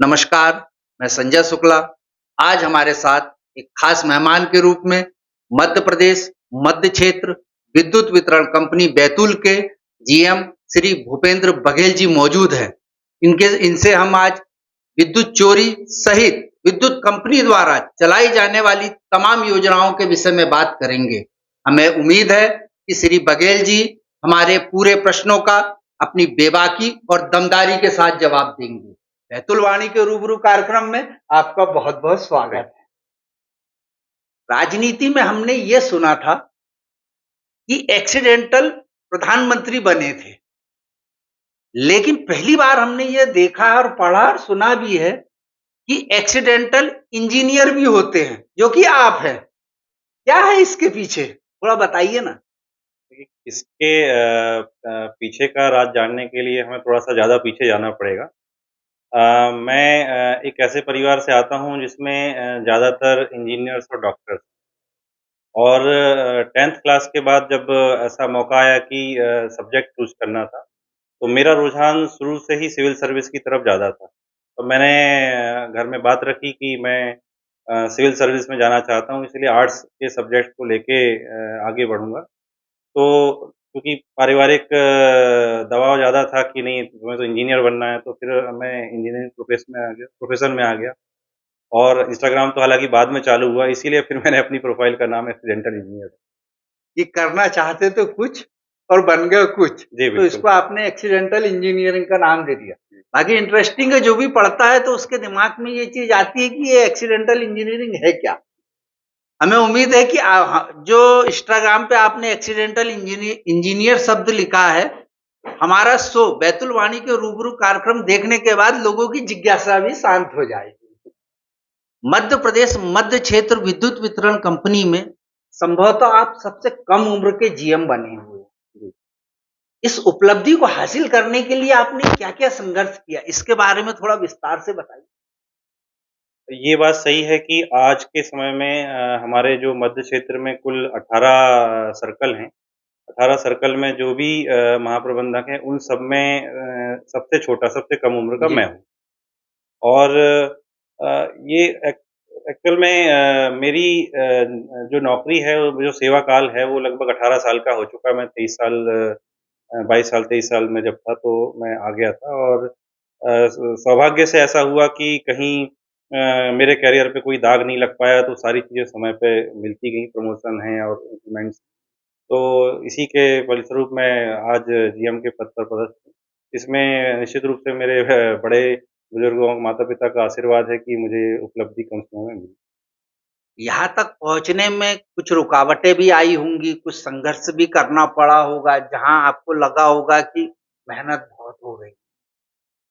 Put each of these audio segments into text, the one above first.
नमस्कार, मैं संजय शुक्ला। आज हमारे साथ एक खास मेहमान के रूप में मध्य प्रदेश मध्य क्षेत्र विद्युत वितरण कंपनी बैतूल के जीएम श्री भूपेंद्र बघेल जी मौजूद हैं। इनसे हम आज विद्युत चोरी सहित विद्युत कंपनी द्वारा चलाई जाने वाली तमाम योजनाओं के विषय में बात करेंगे। हमें उम्मीद है कि श्री बघेल जी हमारे पूरे प्रश्नों का अपनी बेबाकी और दमदारी के साथ जवाब देंगे। बैतूल वाणी के रूबरू कार्यक्रम में आपका बहुत-बहुत स्वागत है। राजनीति में हमने ये सुना था कि एक्सीडेंटल प्रधानमंत्री बने थे। लेकिन पहली बार हमने ये देखा और पढ़ा और सुना भी है कि एक्सीडेंटल इंजीनियर भी होते हैं, जो कि आप हैं। क्या है इसके पीछे? थोड़ा बताइए ना। इसके पीछे का राज जानने के लिए हमें थोड़ा-सा ज़्यादा पीछे जाना पड़ेगा। मैं एक ऐसे परिवार से आता हूँ जिसमें ज़्यादातर इंजीनियर्स और डॉक्टर्स और 10th क्लास के बाद जब ऐसा मौका आया कि सब्जेक्ट चूज़ करना था, तो मेरा रुझान शुरू से ही सिविल सर्विस की तरफ ज़्यादा था। तो मैंने घर में बात रखी कि मैं सिविल सर्विस में जाना चाहता हूँ, इसलिए आर्ट्स के सब्जेक्ट को लेके आगे बढ़ूँगा। तो क्योंकि पारिवारिक दबाव ज़्यादा था कि नहीं तुम्हें तो इंजीनियर बनना है, तो फिर मैं इंजीनियरिंग प्रोफ़ेशन में आ गया और इंस्टाग्राम तो हालाँकि बाद में चालू हुआ, इसीलिए फिर मैंने अपनी प्रोफ़ाइल का नाम एक्सीडेंटल इंजीनियर कि करना चाहते तो कुछ और बन गए कुछ, जी, तो बिल्कुल। इसको आपने एक्सीडेंटल इंजीनियरिंग का नाम दे दिया। बाकी इंटरेस्टिंग है, जो भी पढ़ता है तो उसके दिमाग में ये चीज़ आती है कि ये एक्सीडेंटल इंजीनियरिंग है क्या? हमें उम्मीद है कि जो इंस्टाग्राम पे आपने एक्सीडेंटल इंजीनियर शब्द लिखा है, हमारा शो बैतुल वाणी के रूबरू कार्यक्रम देखने के बाद लोगों की जिज्ञासा भी शांत हो जाएगी। मध्य प्रदेश मध्य क्षेत्र विद्युत वितरण कंपनी में संभवतः आप सबसे कम उम्र के जीएम बने हुए हैं। जी। इस उपलब्धि को हासिल करने के लिए आपने क्या-क्या संघर्ष किया? इसके बारे में थोड़ा विस्तार से बताइए। ये बात सही है कि आज के समय में हमारे जो मध्य क्षेत्र में कुल 18 सर्कल हैं, 18 सर्कल में जो भी महाप्रबंधक हैं, उन सब में सबसे छोटा, सबसे कम उम्र का जी। मैं हूँ। और ये एक्चुअल में मेरी जो नौकरी है, वो जो सेवा काल है, वो लगभग 18 साल का हो चुका है। मैं 23 साल 22 साल, 23 साल में जब था, तो मैं आ गया था और सौभाग्य से ऐसा हुआ कि कहीं मेरे करियर पे कोई दाग नहीं लग पाया, तो सारी चीज़ें समय पे मिलती गईं, प्रमोशन है और इंक्रीमेंट्स। तो इसी के फलस्वरूप मैं आज जीएम के पद पर पदस्थ हूँ। इसमें निश्चित रूप से मेरे बड़े बुजुर्गों, माता-पिता का आशीर्वाद है कि मुझे उपलब्धि कम समय में मिली। यहाँ तक पहुँचने में कुछ रुकावटें भी आई होंगी, कुछ संघर्ष भी करना पड़ा होगा, जहाँ आपको लगा होगा कि मेहनत बहुत हो गई।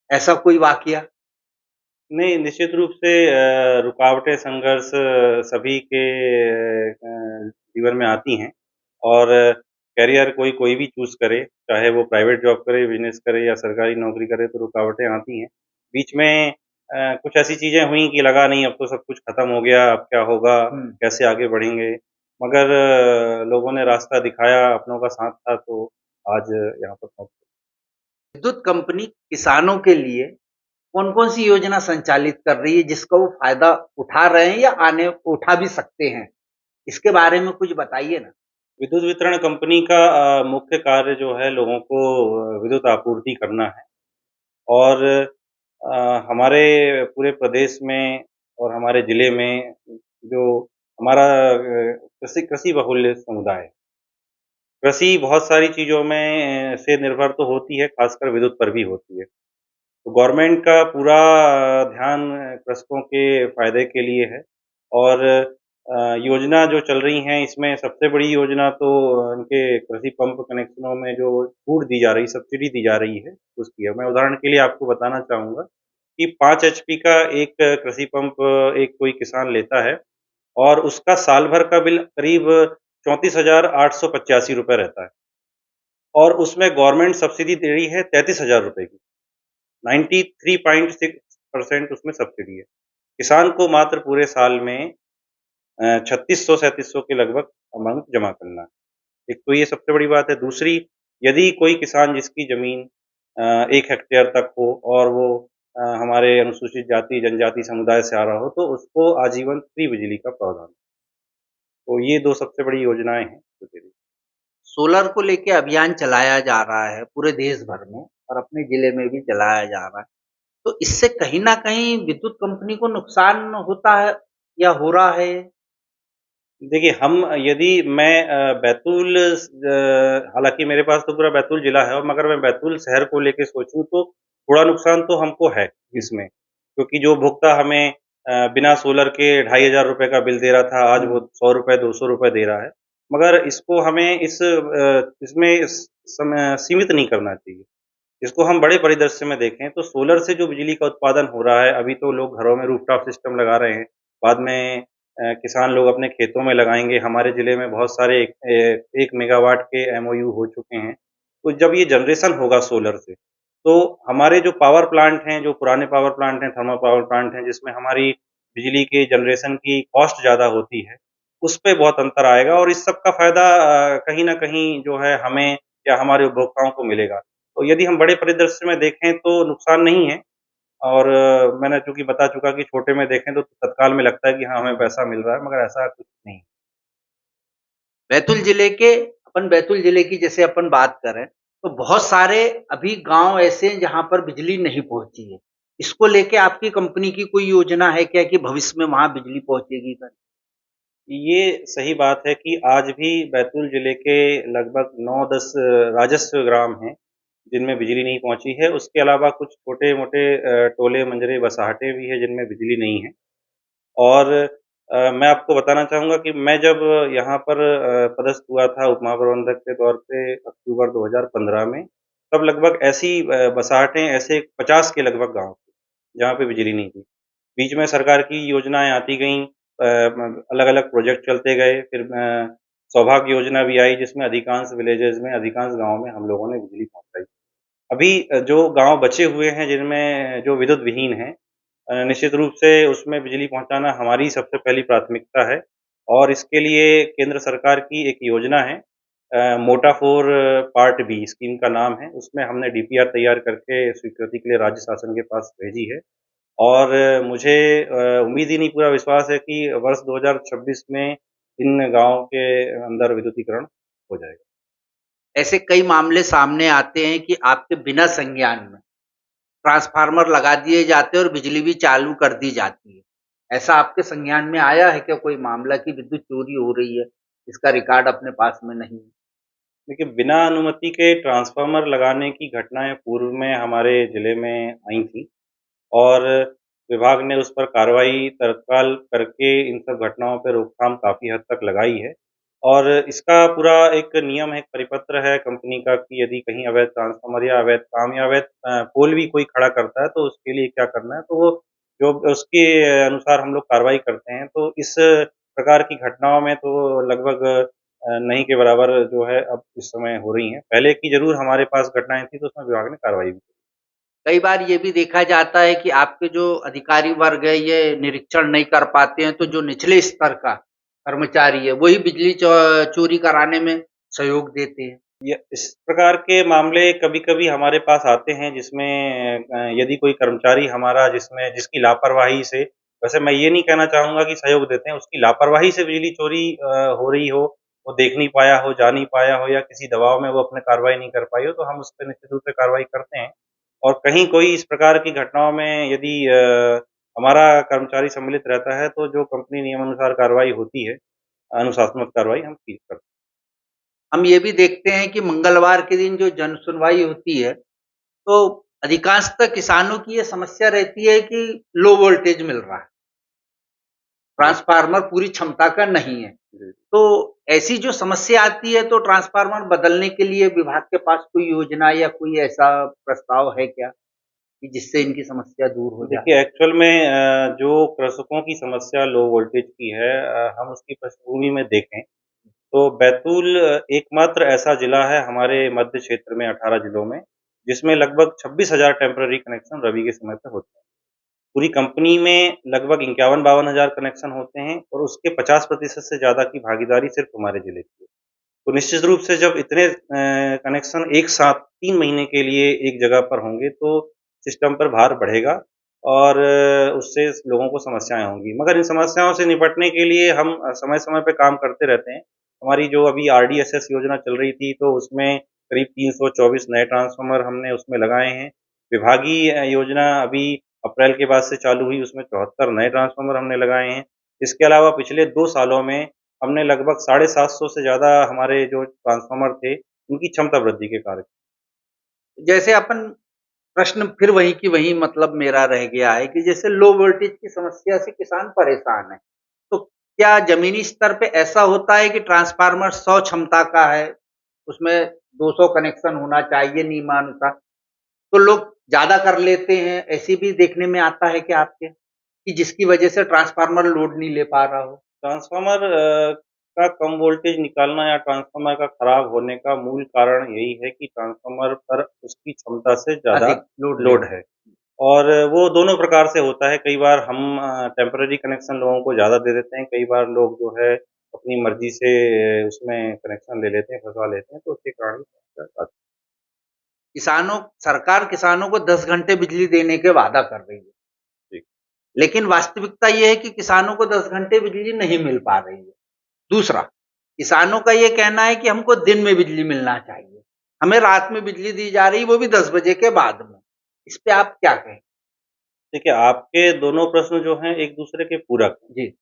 ऐसा कोई वाक़या? नहीं, निश्चित रूप से रुकावटें, संघर्ष सभी के जीवन में आती हैं और करियर कोई भी चूज़ करे, चाहे वो प्राइवेट जॉब करे, बिज़नेस करे या सरकारी नौकरी करे, तो रुकावटें आती हैं। बीच में कुछ ऐसी चीज़ें हुई कि लगा नहीं अब तो सब कुछ खत्म हो गया, अब क्या होगा, हुँ। कैसे आगे बढ़ेंगे? मगर लोगों ने रास्ता दिखाया, अपनों का साथ था, तो आज यहाँ पर पहुँचे। विद्युत कंपनी किसानों के लिए कौन-कौन सी योजना संचालित कर रही है, जिसका वो फ़ायदा उठा रहे हैं या आने उठा भी सकते हैं? इसके बारे में कुछ बताइए ना। विद्युत वितरण कंपनी का मुख्य कार्य जो है लोगों को विद्युत आपूर्ति करना है और हमारे पूरे प्रदेश में और हमारे ज़िले में जो हमारा कृषि कृषि बहुल्य समुदाय है। कृषि बहुत सारी चीज़ों में से निर्भर तो होती है, ख़ासकर विद्युत पर भी होती है। तो गवर्नमेंट का पूरा ध्यान कृषकों के फ़ायदे के लिए है और योजना जो चल रही हैं इसमें सबसे बड़ी योजना तो इनके कृषि पंप कनेक्शनों में जो छूट दी जा रही, सब्सिडी दी जा रही है, उसकी है। मैं उदाहरण के लिए आपको बताना चाहूँगा कि 5 एचपी का एक कृषि पंप एक कोई किसान लेता है और उसका साल भर का बिल करीब 34,885 रुपए रहता है और उसमें गवर्नमेंट सब्सिडी दे रही है 33,000 रुपए की। 93.6% उसमें सब्सिडी है। किसान को मात्र पूरे साल में 3600-3700 के लगभग अमाउंट जमा करना है। एक तो ये सबसे बड़ी बात है। दूसरी, यदि कोई किसान जिसकी ज़मीन 1 हेक्टेयर तक हो और वो हमारे अनुसूचित जाति, जनजाति समुदाय से आ रहा हो, तो उसको आजीवन फ्री बिजली का प्रावधान। तो ये 2 सबसे बड़ी योजनाएँ हैं जो दे रही सोलर को लेके अभियान चलाया जा रहा है पूरे देश भर में और अपने जिले में भी चलाया जा रहा है। तो इससे कहीं न कहीं विद्युत कंपनी को नुकसान होता है या हो रहा है? देखिए, हम यदि मैं बैतूल हालाँकि मेरे पास तो पूरा बैतूल ज़िला है और मगर मैं बैतूल शहर को लेके सोचूँ तो थोड़ा नुकसान तो हमको है इसमें। क्योंकि जो उपभोक्ता हमें बिना सोलर के ₹2500 का बिल दे रहा था, आज वो ₹100 ₹200 दे रहा है। मगर इसको हमें इसमें सीमित नहीं करना चाहिए। इसको हम बड़े परिदृश्य में देखें तो सोलर से जो बिजली का उत्पादन हो रहा है, अभी तो लोग घरों में रूफ़टॉप सिस्टम लगा रहे हैं। बाद में किसान लोग अपने खेतों में लगाएँगे। हमारे ज़िले में बहुत सारे 1 मेगावाट के एमओयू हो चुके हैं। तो जब ये जनरेशन होगा सोलर से, तो हमारे जो पावर प्लांट हैं, जो पुराने पावर प्लांट हैं, थर्मल पावर प्लांट हैं, जिसमें हमारी बिजली के जनरेशन की कॉस्ट ज़्यादा होती है, उस पे बहुत अंतर आएगा और इस सब का फ़ायदा कहीं न कहीं जो है हमें या हमारे उपभोक्ताओं को मिलेगा। तो यदि हम बड़े परिदृश्य में देखें तो नुकसान नहीं है और मैंने चूँकि बता चुका कि छोटे में देखें तो तत्काल में लगता है कि हाँ, हमें पैसा मिल रहा है, मगर ऐसा कुछ नहीं है। बैतूल जिले की जैसे अपन बात करें, तो बहुत सारे अभी गाँव ऐसे हैं जहाँ पर बिजली नहीं पहुँची है। इसको लेके आपकी कंपनी की कोई योजना है क्या कि भविष्य में वहाँ बिजली पहुँचेगी कर? ये सही बात है कि आज भी बैतूल जिले के लगभग 9-10 राजस्व ग्राम हैं, जिनमें बिजली नहीं पहुँची है। उसके अलावा कुछ छोटे-मोटे टोले, मंजरे, बसाहटें भी हैं जिनमें बिजली नहीं है। और मैं आपको बताना चाहूँगा कि मैं जब यहाँ पर पदस्थ हुआ था उप महाप्रबंधक के तौर पे अक्टूबर 2015 में, तब लगभग ऐसी बसाहटें ऐसे 50 के लगभग गाँव थे, जहाँ पे बिजली नहीं थी। बीच में सरकार की योजनाएँ आती गईं म अलग-अलग प्रोजेक्ट चलते गए, फिर सौभाग्य योजना भी आई जिसमें अधिकांश विलेजेज़ में, अधिकांश गाँव में हम लोगों ने बिजली पहुँचाई। अभी जो गाँव बचे हुए हैं जिनमें जो विद्युत विहीन हैं निश्चित रूप से उसमें बिजली पहुँचाना हमारी सबसे पहली प्राथमिकता है और इसके लिए केंद्र सरकार की एक योजना है मोटा 4 पार्ट बी स्कीम का नाम है। उसमें हमने डीपीआर तैयार करके स्वीकृति के लिए राज्य शासन के पास भेजी है और मुझे उम्मीद ही नहीं पूरा विश्वास है कि वर्ष 2026 में इन गाँव के अंदर विद्युतीकरण हो जाएगा। ऐसे कई मामले सामने आते हैं कि आपके बिना संज्ञान में ट्रांसफ़ार्मर लगा दिए जाते हैं और बिजली भी चालू कर दी जाती है। ऐसा आपके संज्ञान में आया है क्या कोई मामला कि विद्युत चोरी हो रही है, इसका रिकॉर्ड अपने पास में नहीं है? देखिए, बिना अनुमति के ट्रांसफ़ार्मर लगाने की घटनाएँ पूर्व में हमारे ज़िले में आई थी और विभाग ने उस पर कार्रवाई तत्काल करके इन सब घटनाओं पे रोकथाम काफ़ी हद तक लगाई है। और इसका पूरा एक नियम है, एक परिपत्र है कंपनी का कि यदि कहीं अवैध ट्रांसफ़ार्मर या अवैध काम या अवैध पोल भी कोई खड़ा करता है, तो उसके लिए क्या करना है, तो वो जो उसके अनुसार हम लोग कार्रवाई करते हैं। तो इस प्रकार की घटनाओं में तो लगभग नहीं के बराबर जो है अब इस समय हो रही हैं। पहले की ज़रूर हमारे पास घटनाएँ थी, तो उसमें विभाग ने कार्रवाई भी की। कई बार ये भी देखा जाता है कि आपके जो अधिकारी वर्ग है, ये निरीक्षण नहीं कर पाते हैं, तो जो निचले स्तर का कर्मचारी है, वही बिजली चोरी कराने में सहयोग देते हैं। ये इस प्रकार के मामले कभी-कभी हमारे पास आते हैं जिसमें यदि कोई कर्मचारी हमारा जिसकी लापरवाही से वैसे मैं ये नहीं कहना चाहूँगा कि सहयोग देते हैं, उसकी लापरवाही से बिजली चोरी हो रही हो, वो देख नहीं पाया हो, जा नहीं पाया हो या किसी दबाव में वो अपने कार्रवाई नहीं कर पाई हो, तो हम उस पे निश्चित रूप से कार्रवाई करते हैं। और कहीं कोई इस प्रकार की घटनाओं में यदि हमारा कर्मचारी सम्मिलित रहता है, तो जो कंपनी नियमानुसार कार्रवाई होती है, अनुशासनात्मक कार्रवाई हम की करते हैं। हम ये भी देखते हैं कि मंगलवार के दिन जो जन सुनवाई होती है, तो अधिकांशतः किसानों की ये समस्या रहती है कि लो वोल्टेज मिल रहा है, जी, ट्रांसफ़ार्मर पूरी क्षमता का नहीं है। जी। तो ऐसी जो समस्या आती है, तो ट्रांसफ़ार्मर बदलने के लिए विभाग के पास कोई योजना या कोई ऐसा प्रस्ताव है क्या, कि जिससे इनकी समस्या दूर हो जाए? देखिए, एक्चुअल में जो कृषकों की समस्या लो वोल्टेज की है हम उसकी पृष्ठभूमि में देखें, तो बैतूल एकमात्र ऐसा ज़िला है हमारे मध्य क्षेत्र में 18 ज़िलों में, जिसमें लगभग 26,000 टेम्परेरी कनेक्शन रबी के समय पे होते हैं। पूरी कंपनी में लगभग 51-52 हज़ार कनेक्शन होते हैं और उसके 50% से ज़्यादा की भागीदारी सिर्फ़ हमारे ज़िले की है। तो निश्चित रूप से जब इतने कनेक्शन एक साथ 3 महीने के लिए एक जगह पर होंगे, तो सिस्टम पर भार बढ़ेगा और उससे लोगों को समस्याएँ होंगी। मगर इन समस्याओं से निपटने के लिए हम समय-समय पे काम करते रहते हैं। हमारी जो अभी आरडीएसएस योजना चल रही थी, तो उसमें करीब 324 नए ट्रांसफ़ार्मर हमने उसमें लगाए हैं। विभागीय योजना अभी अप्रैल के बाद से चालू हुई, उसमें 74 नए ट्रांसफ़ार्मर हमने लगाए हैं। इसके अलावा पिछले 2 सालों में हमने लगभग 750 से ज़्यादा हमारे जो ट्रांसफ़ार्मर थे, उनकी क्षमता वृद्धि के कार्य। जैसे अपन प्रश्न फिर वहीं की वहीं मतलब मेरा रह गया है कि जैसे लो वोल्टेज की समस्या से किसान परेशान है। तो क्या ज़मीनी स्तर पे ऐसा होता है कि ट्रांसफ़ार्मर 100 क्षमता का है, उसमें 200 कनेक्शन होना चाहिए नियमानुसार, तो लोग ज़्यादा कर लेते हैं, ऐसे भी देखने में आता है क्या आपके? कि जिसकी वजह से ट्रांसफ़ार्मर लोड नहीं ले पा रहा हो? ट्रांसफ़ार्मर का कम वोल्टेज निकालना या ट्रांसफ़ार्मर का खराब होने का मूल कारण यही है कि ट्रांसफ़ार्मर पर उसकी क्षमता से ज़्यादा अधिक लोड ले लोड है और वो दोनों प्रकार से होता है। कई बार हम टेम्परेरी कनेक्शन लोगों को ज़्यादा दे देते हैं, कई बार लोग जो है अपनी मर्ज़ी से उसमें कनेक्शन ले लेते हैं, फँसवा लेते हैं, तो उसके कारण समस्या आती किसानों सरकार किसानों को 10 घंटे बिजली देने के वादा कर रही है। है। जी। लेकिन वास्तविकता ये है कि किसानों को 10 घंटे बिजली नहीं मिल पा रही है। दूसरा, किसानों का ये कहना है कि हमको दिन में बिजली मिलना चाहिए। हमें रात में बिजली दी जा रही है, वो भी 10 बजे के बाद में। इस पे आप क्या कहें? देखिए, आपके दोनों प्रश्न जो हैं एक-दूसरे के पूरक हैं। जी,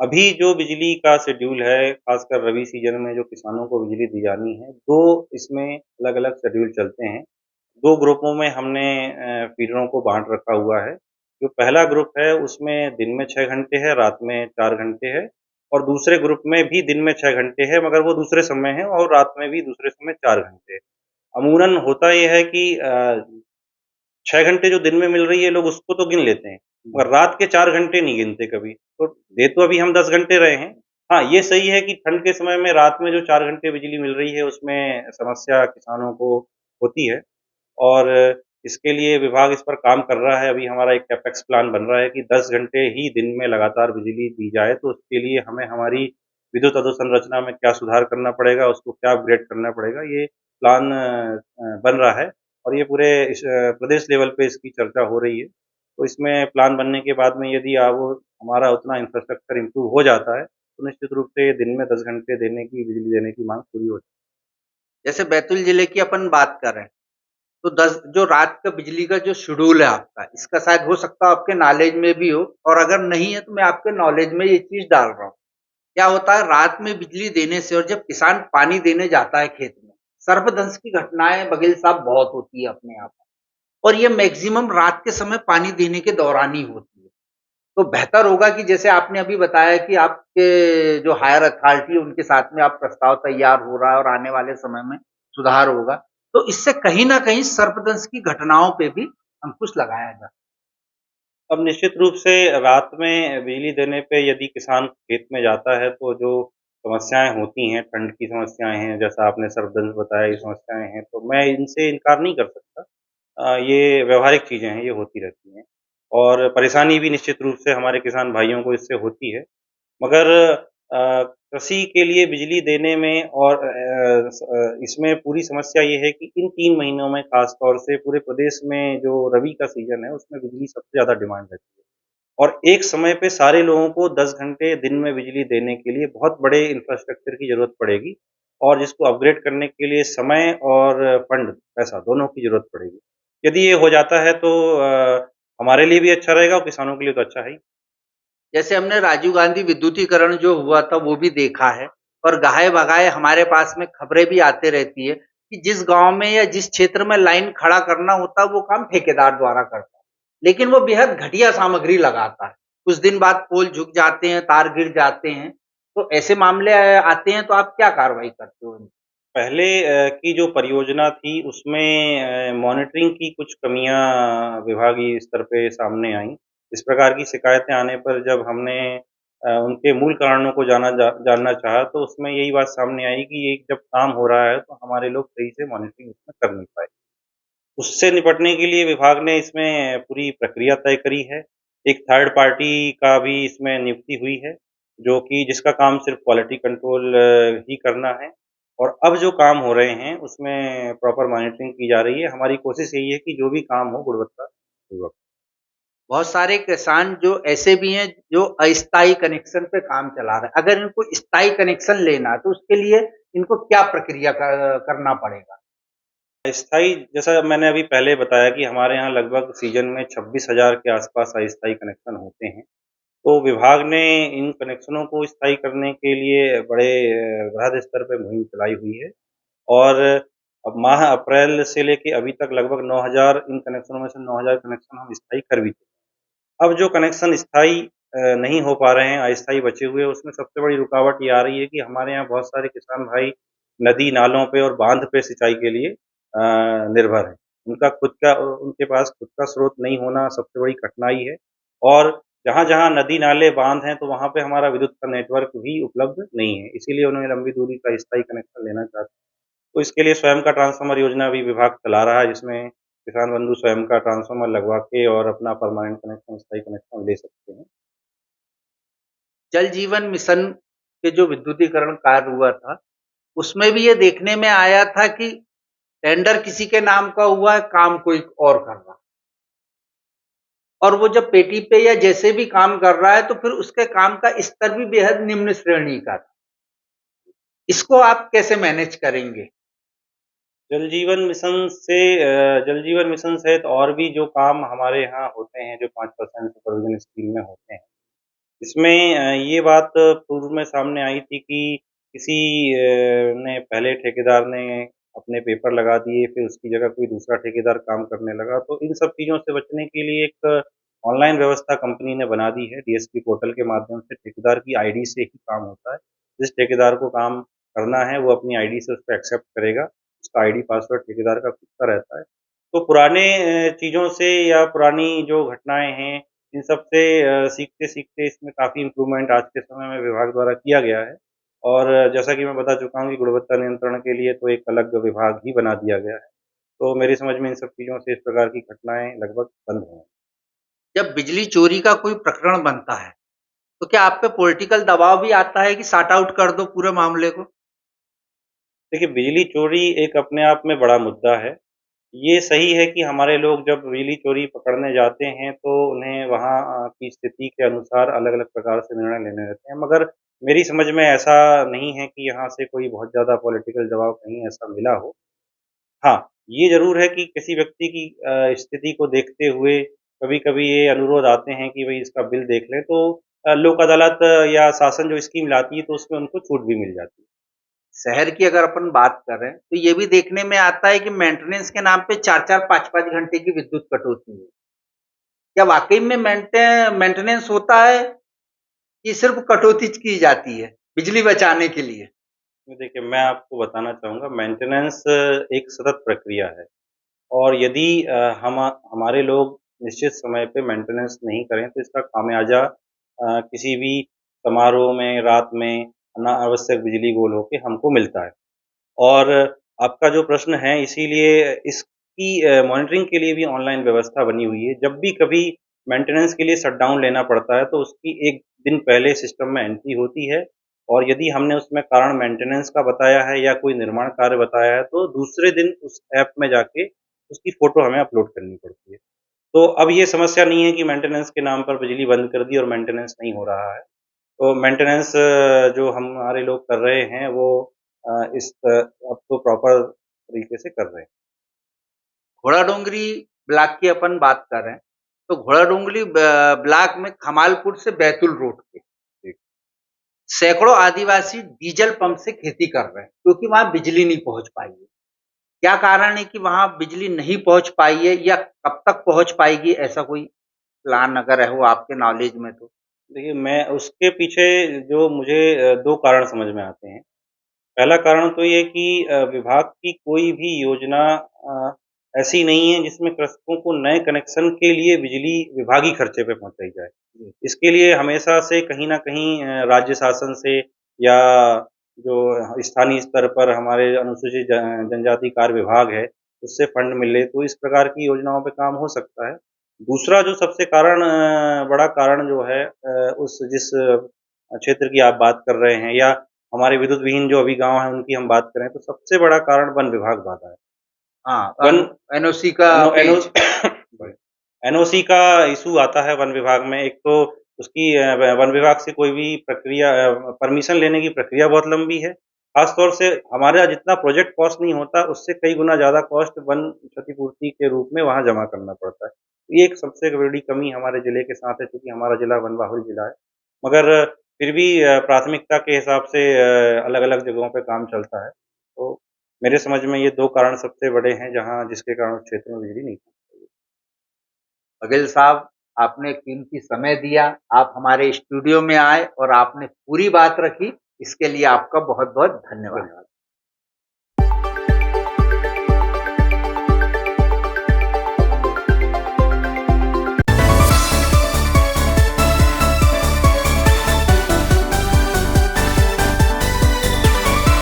अभी जो बिजली का शेड्यूल है, ख़ासकर रबी सीज़न में जो किसानों को बिजली दी जानी है, 2 इसमें अलग-अलग शेड्यूल चलते हैं। 2 ग्रुपों में हमने फ़ीडरों को बाँट रखा हुआ है। जो पहला ग्रुप है उसमें दिन में 6 घंटे है, रात में 4 घंटे है और दूसरे ग्रुप में भी दिन में 6 घंटे है मगर वो दूसरे समय है और रात में भी दूसरे समय 4 घंटे है। अमूमन होता ये है कि 6 घंटे जो दिन में मिल रही है लोग उसको तो गिन लेते हैं, मगर रात के 4 घंटे नहीं गिनते कभी। तो दे तो अभी हम 10 घंटे रहे हैं। हाँ, ये सही है कि ठंड के समय में रात में जो 4 घंटे बिजली मिल रही है उसमें समस्या किसानों को होती है और इसके लिए विभाग इस पर काम कर रहा है। अभी हमारा एक कैपेक्स प्लान बन रहा है कि 10 घंटे ही दिन में लगातार बिजली दी जाए, तो उसके लिए हमें हमारी विद्युत अधोसंरचना में क्या सुधार करना पड़ेगा, उसको क्या अपग्रेड करना पड़ेगा, ये प्लान बन रहा है और ये पूरे प्रदेश लेवल पे इसकी चर्चा हो रही है। तो इसमें प्लान बनने के बाद में यदि हमारा उतना इंफ्रास्ट्रक्चर इम्प्रूव हो जाता है, तो निश्चित रूप से दिन में 10 घंटे बिजली देने की माँग पूरी हो जैसे बैतूल जिले की अपन बात कर रहे हैं, तो 10 जो रात का बिजली का जो शेड्यूल है आपका, इसका शायद हो सकता है आपके नॉलेज में भी हो और अगर नहीं है तो मैं आपके नॉलेज में ये चीज़ डाल रहा हूँ। क्या होता है रात में बिजली देने से और जब किसान पानी देने जाता है खेत में, सर्पदंश की घटनाएँ वकील साहब बहुत होती है अपने यहाँ पर और ये मैक्सिमम रात के समय पानी देने के दौरान ही होती है। तो बेहतर होगा कि जैसे आपने अभी बताया कि आपके जो हायर अथॉरिटी है उनके साथ में आप प्रस्ताव तैयार हो रहा है और आने वाले समय में सुधार होगा। तो इससे कहीं न कहीं सर्पदंश की घटनाओं पे भी अंकुश लगाया जा अब निश्चित रूप से रात में बिजली देने पे यदि किसान खेत में जाता है तो जो समस्याएँ होती हैं, ठंड की समस्याएँ हैं, जैसा आपने सर्पदंश बताया ये समस्याएँ हैं, तो मैं इनसे इनकार नहीं कर सकता। ये व्यावहारिक चीज़ें हैं, ये होती रहती हैं और परेशानी भी निश्चित रूप से हमारे किसान भाइयों को इससे होती है। मगर कृषि के लिए बिजली देने में और इसमें पूरी समस्या ये है कि इन 3 महीनों में ख़ास तौर से पूरे प्रदेश में जो रबी का सीज़न है, उसमें बिजली सबसे ज़्यादा डिमांड रहती है। और एक समय पे सारे लोगों को 10 घंटे दिन में बिजली देने के लिए बहुत बड़े इंफ्रास्ट्रक्चर की ज़रूरत पड़ेगी और जिसको अपग्रेड करने के लिए समय और फंड, पैसा दोनों की ज़रूरत पड़ेगी। यदि ये हो जाता है तो हमारे लिए भी अच्छा रहेगा और किसानों के लिए तो अच्छा है ही। जैसे हमने राजीव गांधी विद्युतीकरण जो हुआ था वो भी देखा है और गाहे-बगाए हमारे पास में खबरें भी आती रहती है कि जिस गाँव में या जिस क्षेत्र में लाइन खड़ा करना होता है वो काम ठेकेदार द्वारा करता है। लेकिन वो बेहद घटिया सामग्री लगाता है। कुछ दिन बाद पोल झुक जाते हैं, तार गिर जाते हैं। तो ऐसे मामले आते हैं तो आप क्या कार्रवाई करते हो? पहले की जो परियोजना थी उसमें मॉनिटरिंग की कुछ कमियाँ विभागीय स्तर पे सामने आईं। इस प्रकार की शिकायतें आने पर जब हमने उनके मूल कारणों को जानना चाहा तो उसमें यही बात सामने आई कि ये जब काम हो रहा है तो हमारे लोग सही से मॉनिटरिंग उसमें कर नहीं पाए। उससे निपटने के लिए विभाग ने इसमें पूरी प्रक्रिया तय करी है। एक थर्ड पार्टी का भी इसमें नियुक्ति हुई है, जो कि जिसका काम सिर्फ़ क्वालिटी कंट्रोल ही करना है। और अब जो काम हो रहे हैं उसमें प्रॉपर मॉनिटरिंग की जा रही है। हमारी कोशिश यही है कि जो भी काम हो गुणवत्तापूर्वक। बहुत सारे किसान जो ऐसे भी हैं जो अस्थायी कनेक्शन पे काम चला रहे हैं। अगर इनको स्थायी कनेक्शन लेना है तो उसके लिए इनको क्या प्रक्रिया करना पड़ेगा? अस्थायी जैसा मैंने अभी पहले बताया कि हमारे यहाँ लगभग सीज़न में 26,000 के आसपास अस्थायी कनेक्शन होते हैं। तो विभाग ने इन कनेक्शनों को स्थायी करने के लिए बड़े वृहद स्तर पे मुहिम चलाई हुई है और अब माह अप्रैल से लेके अभी तक लगभग 9,000 इन कनेक्शनों में से 9,000 कनेक्शन हम स्थायी कर भी चुके हैं। अब जो कनेक्शन स्थायी नहीं हो पा रहे हैं, अस्थायी बचे हुए, उसमें सबसे बड़ी रुकावट ये आ रही है कि हमारे यहाँ बहुत सारे किसान भाई नदी, नालों पे और बाँध पे सिंचाई के लिए निर्भर हैं। उनके पास खुद का स्रोत नहीं होना सबसे बड़ी कठिनाई है और जहाँ-जहाँ नदी, नाले, बाँध हैं, तो वहाँ पे हमारा विद्युत का नेटवर्क भी उपलब्ध नहीं है। इसीलिए उन्हें लंबी दूरी का स्थायी कनेक्शन लेना चाहते हैं। तो इसके लिए स्वयं का ट्रांसफ़ॉर्मर योजना भी विभाग चला रहा है, जिसमें किसान बंधु स्वयं का ट्रांसफ़ॉर्मर लगवा के और अपना परमानेंट कनेक्शन, स्थायी कनेक्शन ले सकते हैं। जल जीवन मिशन के जो विद्युतीकरण कार्य हुआ था, उसमें भी ये देखने में आया था कि टेंडर किसी के नाम का हुआ है, काम कोई और कर रहा है। और वो जब पेटी पे या जैसे भी काम कर रहा है, तो फिर उसके काम का स्तर भी बेहद निम्न श्रेणी का था। इसको आप कैसे मैनेज करेंगे? जल जीवन मिशन सहित और भी जो काम हमारे यहाँ होते हैं, जो 5% सुपरविज़न स्कीम में होते हैं, इसमें ये बात पूर्व में सामने आई थी कि किसी ने पहले ठेकेदार ने अपने पेपर लगा दिए, फिर उसकी जगह कोई दूसरा ठेकेदार काम करने लगा। तो इन सब चीज़ों से बचने के लिए एक ऑनलाइन व्यवस्था कंपनी ने बना दी है, डीएसपी पोर्टल के माध्यम से ठेकेदार की आईडी से ही काम होता है। जिस ठेकेदार को काम करना है, वो अपनी आईडी से उसको एक्सेप्ट करेगा। उसका आईडी पासवर्ड ठेकेदार का खुद का रहता है। तो पुराने चीज़ों से या पुरानी जो घटनाएँ हैं, इन सब से सीखते-सीखते इसमें काफ़ी इम्प्रूवमेंट आज के समय में विभाग द्वारा किया गया है और जैसा कि मैं बता चुका हूँ कि गुणवत्ता नियंत्रण के लिए तो एक अलग विभाग ही बना दिया गया है। तो मेरी समझ में इन सब चीज़ों से इस प्रकार की घटनाएँ लगभग बंद हुई हैं। जब बिजली चोरी का कोई प्रकरण बनता है, तो क्या आप पे पॉलिटिकल दबाव भी आता है कि सॉर्ट आउट कर दो पूरे मामले को? देखिए, बिजली चोरी एक अपने आप में बड़ा मुद्दा है। ये सही है कि हमारे लोग जब बिजली चोरी पकड़ने जाते हैं, तो उन्हें वहाँ की स्थिति के अनुसार अलग-अलग प्रकार से निर्णय लेने रहते हैं। मगर मेरी समझ में ऐसा नहीं है कि यहाँ से कोई बहुत ज़्यादा पॉलिटिकल दबाव कहीं ऐसा मिला हो। हाँ, ये ज़रूर है कि किसी व्यक्ति की स्थिति को देखते हुए कभी-कभी ये अनुरोध आते हैं कि भई इसका बिल देख लें, तो लोक अदालत या शासन जो स्कीम लाती है, तो उसमें उनको छूट भी मिल जाती है। शहर की अगर अपन बात करें, तो ये भी देखने में आता है कि मेंटेनेंस के नाम पे 4-4 5-5 घंटे की विद्युत कटौती है। क्या वाक़ई में मेंटेनेंस होता है कि सिर्फ़ कटौती की जाती है, बिजली बचाने के लिए? देखिए, मैं आपको बताना चाहूँगा मेंटेनेंस एक सतत प्रक्रिया है और यदि हमारे लोग निश्चित समय पे मेंटेनेंस नहीं करें, तो इसका खामियाज़ा किसी भी समारोह में, रात में अनावश्यक बिजली गुल होके हमको मिलता है। और आपका जो प्रश्न है इसीलिए इसकी मॉनिटरिंग के लिए भी ऑनलाइन व्यवस्था बनी हुई है। जब भी कभी मेंटेनेंस के लिए शटडाउन लेना पड़ता है तो उसकी 1 दिन पहले सिस्टम में एंट्री होती है और यदि हमने उसमें कारण मेंटेनेंस का बताया है या कोई निर्माण कार्य बताया है तो दूसरे दिन उस ऐप में जाके उसकी फ़ोटो हमें अपलोड करनी पड़ती है। तो अब ये समस्या नहीं है कि मेंटेनेंस के नाम पर बिजली बंद कर दी और मेंटेनेंस नहीं हो रहा है। तो मेंटेनेंस जो हमारे लोग कर रहे हैं वो अब तो प्रॉपर तरीके से कर रहे हैं। घोड़ाडोंगरी ब्लॉक की अपन बात कर रहे हैं, तो घोड़ाडोंगरी ब्लॉक में कमालपुर से बैतूल रोड पे जी। सैकड़ों आदिवासी डीजल पंप से खेती कर रहे हैं, क्योंकि वहाँ बिजली नहीं पहुँच पाई है। क्या कारण है कि वहाँ बिजली नहीं पहुँच पाई है या कब तक पहुँच पाएगी? ऐसा कोई प्लान अगर हो आपके नॉलेज में तो? देखिए मैं उसके पीछे जो मुझे 2 कारण समझ में आते हैं। पहला कारण तो ये कि विभाग की कोई भी योजना ऐसी नहीं है जिसमें कृषकों को नए कनेक्शन के लिए बिजली विभागीय खर्चे पे पहुँचाई जाए। जी। इसके लिए हमेशा से कहीं न कहीं राज्य शासन से या जो स्थानीय स्तर पर हमारे अनुसूचित जनजाति कार्य विभाग है, उससे फंड मिले तो इस प्रकार की योजनाओं पे काम हो सकता है। दूसरा जो सबसे बड़ा कारण जो है उस जिस क्षेत्र की आप बात कर रहे हैं या हमारे विद्युत विहीन जो अभी गाँव हैं उनकी हम बात करें तो सबसे बड़ा कारण वन विभाग बाधा है। हाँ, वन एनओसी का एनो एनो पेज। एनओसी का इश्यू आता है वन विभाग में। एक तो उसकी वन विभाग से कोई भी प्रक्रिया परमिशन लेने की प्रक्रिया बहुत लंबी है। ख़ास तौर से हमारे यहाँ जितना प्रोजेक्ट कॉस्ट नहीं होता, उससे कई गुना ज़्यादा कॉस्ट वन क्षतिपूर्ति के रूप में वहाँ जमा करना पड़ता है। ये एक सबसे बड़ी कमी हमारे ज़िले के साथ है, चूँकि हमारा ज़िला वनबहुल ज़िला है। मगर फिर भी प्राथमिकता के हिसाब से अलग-अलग जगहों पे काम चलता है। तो मेरे समझ में ये 2 कारण सबसे बड़े हैं, जहाँ जिसके कारण उस क्षेत्र में बिजली नहीं पहुँच रही है। बघेल साहब, आपने कीमती समय दिया, आप हमारे स्टूडियो में आए और आपने पूरी बात रखी, इसके लिए आपका बहुत-बहुत धन्यवाद। धन्यवाद।